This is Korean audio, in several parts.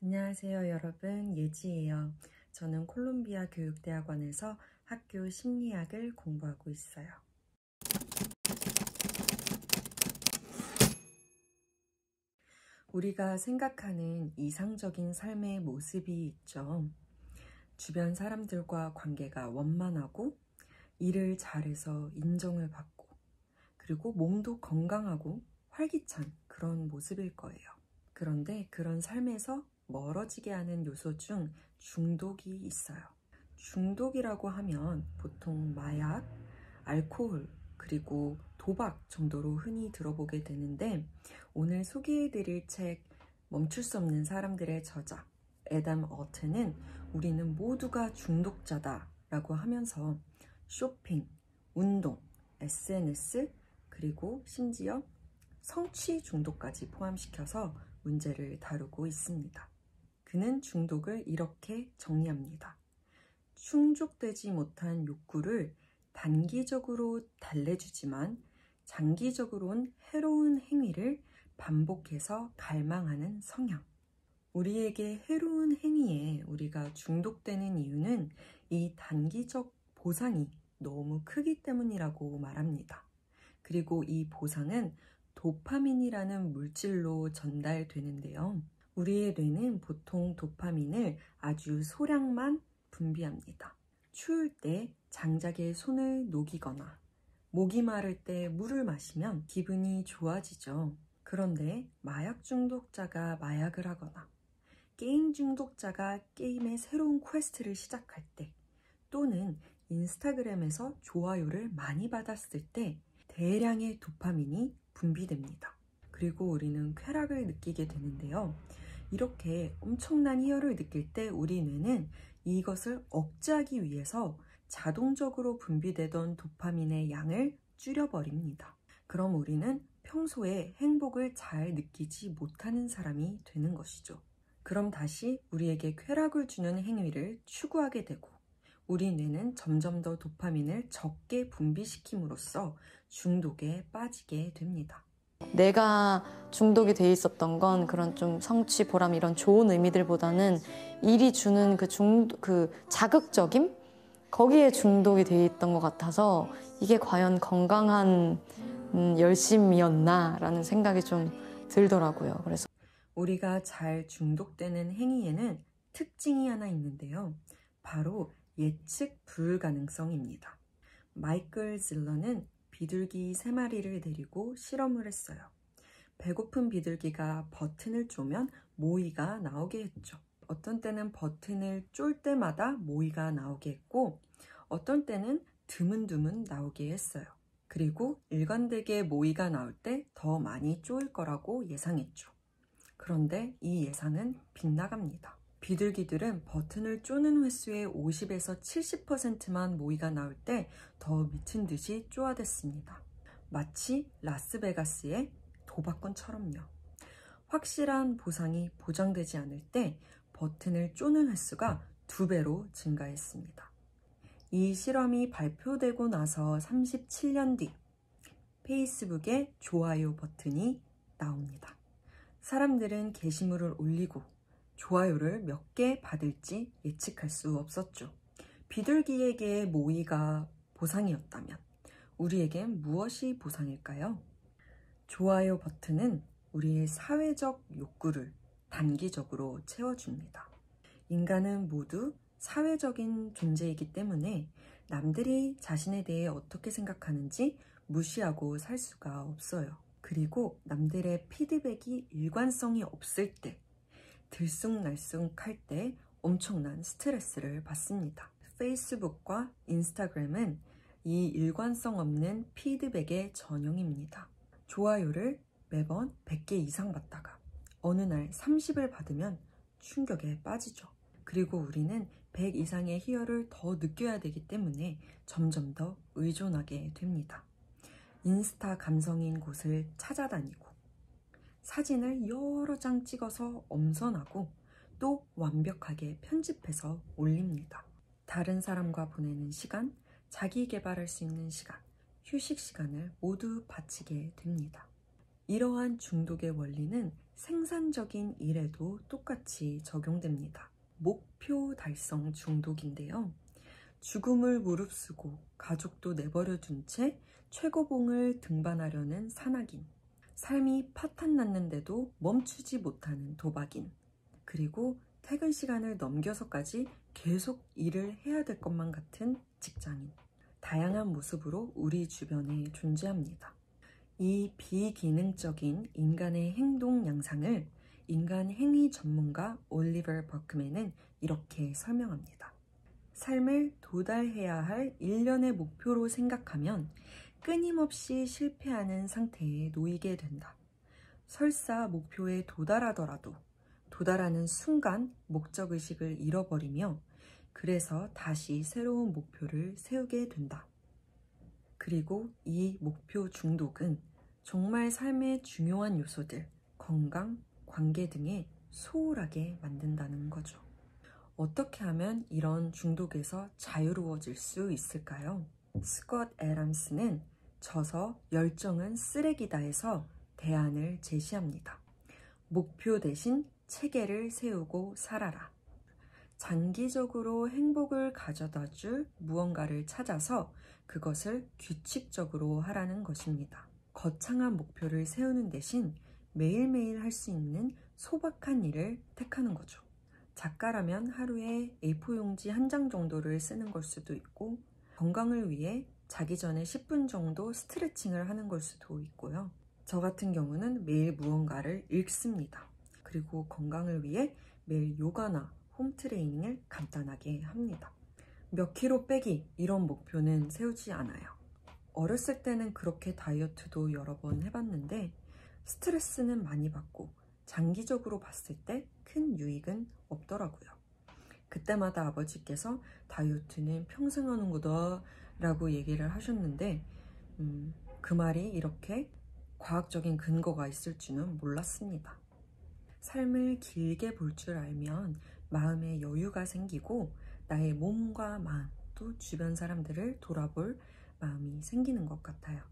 안녕하세요 여러분, 예지예요. 저는 콜롬비아 교육대학원에서 학교 심리학을 공부하고 있어요. 우리가 생각하는 이상적인 삶의 모습이 있죠. 주변 사람들과 관계가 원만하고 일을 잘해서 인정을 받고 그리고 몸도 건강하고 활기찬 그런 모습일 거예요. 그런데 그런 삶에서 멀어지게 하는 요소 중 중독이 있어요. 중독이라고 하면 보통 마약, 알코올, 그리고 도박 정도로 흔히 들어보게 되는데, 오늘 소개해드릴 책 멈출 수 없는 사람들의 저자 애담 어트는 우리는 모두가 중독자다 라고 하면서 쇼핑, 운동, SNS, 그리고 심지어 성취 중독까지 포함시켜서 문제를 다루고 있습니다. 그는 중독을 이렇게 정리합니다. 충족되지 못한 욕구를 단기적으로 달래주지만 장기적으로는 해로운 행위를 반복해서 갈망하는 성향. 우리에게 해로운 행위에 우리가 중독되는 이유는 이 단기적 보상이 너무 크기 때문이라고 말합니다. 그리고 이 보상은 도파민이라는 물질로 전달되는데요. 우리의 뇌는 보통 도파민을 아주 소량만 분비합니다. 추울 때 장작에 손을 녹이거나 목이 마를 때 물을 마시면 기분이 좋아지죠. 그런데 마약 중독자가 마약을 하거나 게임 중독자가 게임의 새로운 퀘스트를 시작할 때 또는 인스타그램에서 좋아요를 많이 받았을 때 대량의 도파민이 분비됩니다. 그리고 우리는 쾌락을 느끼게 되는데요. 이렇게 엄청난 희열을 느낄 때 우리 뇌는 이것을 억제하기 위해서 자동적으로 분비되던 도파민의 양을 줄여버립니다. 그럼 우리는 평소에 행복을 잘 느끼지 못하는 사람이 되는 것이죠. 그럼 다시 우리에게 쾌락을 주는 행위를 추구하게 되고 우리 뇌는 점점 더 도파민을 적게 분비시킴으로써 중독에 빠지게 됩니다. 내가 중독이 돼 있었던 건 그런 좀 성취, 보람 이런 좋은 의미들보다는 일이 주는 그 자극적임? 거기에 중독이 돼 있던 것 같아서 이게 과연 건강한 열심이었나라는 생각이 좀 들더라고요. 그래서 우리가 잘 중독되는 행위에는 특징이 하나 있는데요. 바로 예측 불가능성입니다. 마이클 질러는 비둘기 3마리를 데리고 실험을 했어요. 배고픈 비둘기가 버튼을 쪼면 모이가 나오게 했죠. 어떤 때는 버튼을 쫄 때마다 모이가 나오게 했고 어떤 때는 드문드문 나오게 했어요. 그리고 일관되게 모이가 나올 때 더 많이 쪼일 거라고 예상했죠. 그런데 이 예상은 빗나갑니다. 비둘기들은 버튼을 쪼는 횟수의 50에서 70%만 모이가 나올 때 더 미친 듯이 쪼아댔습니다. 마치 라스베가스의 도박꾼처럼요. 확실한 보상이 보장되지 않을 때 버튼을 쪼는 횟수가 2배로 증가했습니다. 이 실험이 발표되고 나서 37년 뒤 페이스북에 좋아요 버튼이 나옵니다. 사람들은 게시물을 올리고 좋아요를 몇 개 받을지 예측할 수 없었죠. 비둘기에게 모이가 보상이었다면 우리에겐 무엇이 보상일까요? 좋아요 버튼은 우리의 사회적 욕구를 단기적으로 채워줍니다. 인간은 모두 사회적인 존재이기 때문에 남들이 자신에 대해 어떻게 생각하는지 무시하고 살 수가 없어요. 그리고 남들의 피드백이 일관성이 없을 때, 들쑥날쑥할 때 엄청난 스트레스를 받습니다. 페이스북과 인스타그램은 이 일관성 없는 피드백의 전용입니다. 좋아요를 매번 100개 이상 받다가 어느 날 30을 받으면 충격에 빠지죠. 그리고 우리는 100 이상의 희열을 더 느껴야 되기 때문에 점점 더 의존하게 됩니다. 인스타 감성인 곳을 찾아다니고 사진을 여러 장 찍어서 엄선하고 또 완벽하게 편집해서 올립니다. 다른 사람과 보내는 시간, 자기 개발할 수 있는 시간, 휴식 시간을 모두 바치게 됩니다. 이러한 중독의 원리는 생산적인 일에도 똑같이 적용됩니다. 목표 달성 중독인데요. 죽음을 무릅쓰고 가족도 내버려 둔 채 최고봉을 등반하려는 산악인, 삶이 파탄났는데도 멈추지 못하는 도박인, 그리고 퇴근 시간을 넘겨서까지 계속 일을 해야 될 것만 같은 직장인. 다양한 모습으로 우리 주변에 존재합니다. 이 비기능적인 인간의 행동 양상을 인간 행위 전문가 올리버 버크맨은 이렇게 설명합니다. 삶을 도달해야 할 일련의 목표로 생각하면 끊임없이 실패하는 상태에 놓이게 된다. 설사 목표에 도달하더라도 도달하는 순간 목적의식을 잃어버리며 그래서 다시 새로운 목표를 세우게 된다. 그리고 이 목표 중독은 정말 삶의 중요한 요소들, 건강, 관계 등에 소홀하게 만든다는 거죠. 어떻게 하면 이런 중독에서 자유로워질 수 있을까요? 스콧 애덤스는 져서 열정은 쓰레기다에서 대안을 제시합니다. 목표 대신 체계를 세우고 살아라. 장기적으로 행복을 가져다 줄 무언가를 찾아서 그것을 규칙적으로 하라는 것입니다. 거창한 목표를 세우는 대신 매일매일 할 수 있는 소박한 일을 택하는 거죠. 작가라면 하루에 A4 용지 1장 정도를 쓰는 걸 수도 있고, 건강을 위해 자기 전에 10분 정도 스트레칭을 하는 걸 수도 있고요. 저 같은 경우는 매일 무언가를 읽습니다. 그리고 건강을 위해 매일 요가나 홈트레이닝을 간단하게 합니다. 몇 킬로 빼기 이런 목표는 세우지 않아요. 어렸을 때는 그렇게 다이어트도 여러 번 해봤는데 스트레스는 많이 받고 장기적으로 봤을 때 큰 유익은 없더라고요. 그때마다 아버지께서 다이어트는 평생 하는 거다 라고 얘기를 하셨는데 그 말이 이렇게 과학적인 근거가 있을 줄은 몰랐습니다. 삶을 길게 볼 줄 알면 마음에 여유가 생기고 나의 몸과 마음 또 주변 사람들을 돌아볼 마음이 생기는 것 같아요.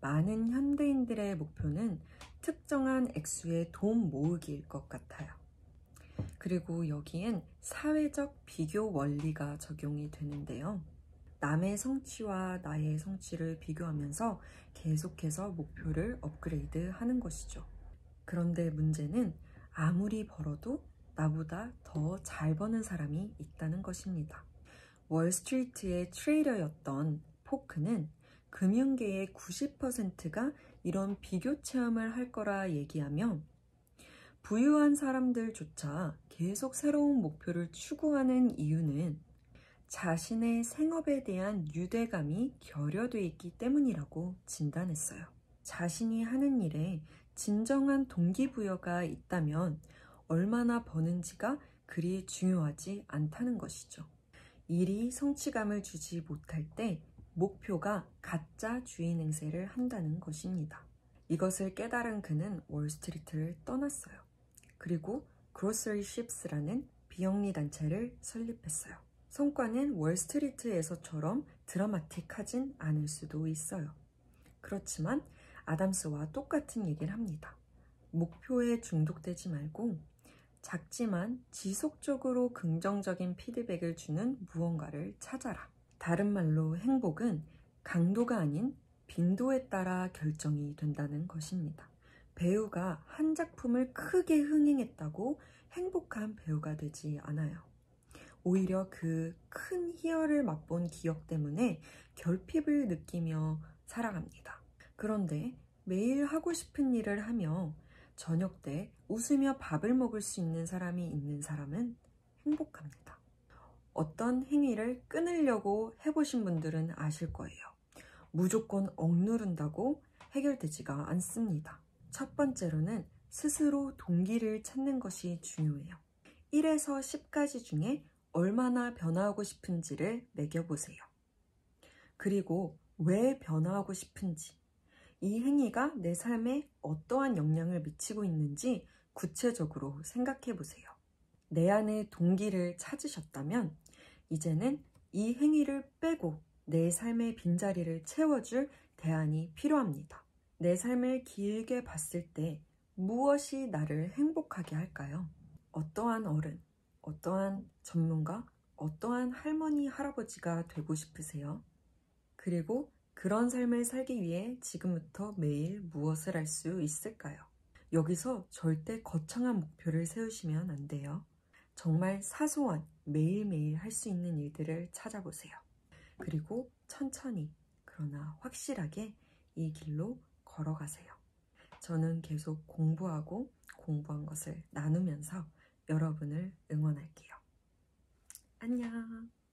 많은 현대인들의 목표는 특정한 액수의 돈 모으기일 것 같아요. 그리고 여기엔 사회적 비교 원리가 적용이 되는데요. 남의 성취와 나의 성취를 비교하면서 계속해서 목표를 업그레이드 하는 것이죠. 그런데 문제는 아무리 벌어도 나보다 더 잘 버는 사람이 있다는 것입니다. 월스트리트의 트레이더였던 포크는 금융계의 90%가 이런 비교 체험을 할 거라 얘기하며 부유한 사람들조차 계속 새로운 목표를 추구하는 이유는 자신의 생업에 대한 유대감이 결여되어 있기 때문이라고 진단했어요. 자신이 하는 일에 진정한 동기부여가 있다면 얼마나 버는지가 그리 중요하지 않다는 것이죠. 일이 성취감을 주지 못할 때 목표가 가짜 주인 행세를 한다는 것입니다. 이것을 깨달은 그는 월스트리트를 떠났어요. 그리고 Grocery Ships라는 비영리 단체를 설립했어요. 성과는 월스트리트에서처럼 드라마틱하진 않을 수도 있어요. 그렇지만 아담스와 똑같은 얘기를 합니다. 목표에 중독되지 말고 작지만 지속적으로 긍정적인 피드백을 주는 무언가를 찾아라. 다른 말로 행복은 강도가 아닌 빈도에 따라 결정이 된다는 것입니다. 배우가 한 작품을 크게 흥행했다고 행복한 배우가 되지 않아요. 오히려 그 큰 희열을 맛본 기억 때문에 결핍을 느끼며 살아갑니다. 그런데 매일 하고 싶은 일을 하며 저녁 때 웃으며 밥을 먹을 수 있는 사람이 있는 사람은 행복합니다. 어떤 행위를 끊으려고 해보신 분들은 아실 거예요. 무조건 억누른다고 해결되지가 않습니다. 첫 번째로는 스스로 동기를 찾는 것이 중요해요. 1에서 10가지 중에 얼마나 변화하고 싶은지를 매겨보세요. 그리고 왜 변화하고 싶은지, 이 행위가 내 삶에 어떠한 영향을 미치고 있는지 구체적으로 생각해 보세요. 내 안에 동기를 찾으셨다면 이제는 이 행위를 빼고 내 삶의 빈자리를 채워줄 대안이 필요합니다. 내 삶을 길게 봤을 때 무엇이 나를 행복하게 할까요? 어떠한 어른, 어떠한 전문가, 어떠한 할머니, 할아버지가 되고 싶으세요? 그리고 그런 삶을 살기 위해 지금부터 매일 무엇을 할 수 있을까요? 여기서 절대 거창한 목표를 세우시면 안 돼요. 정말 사소한 매일매일 할 수 있는 일들을 찾아보세요. 그리고 천천히 그러나 확실하게 이 길로 걸어가세요. 저는 계속 공부하고 공부한 것을 나누면서 여러분을 응원할게요. 안녕.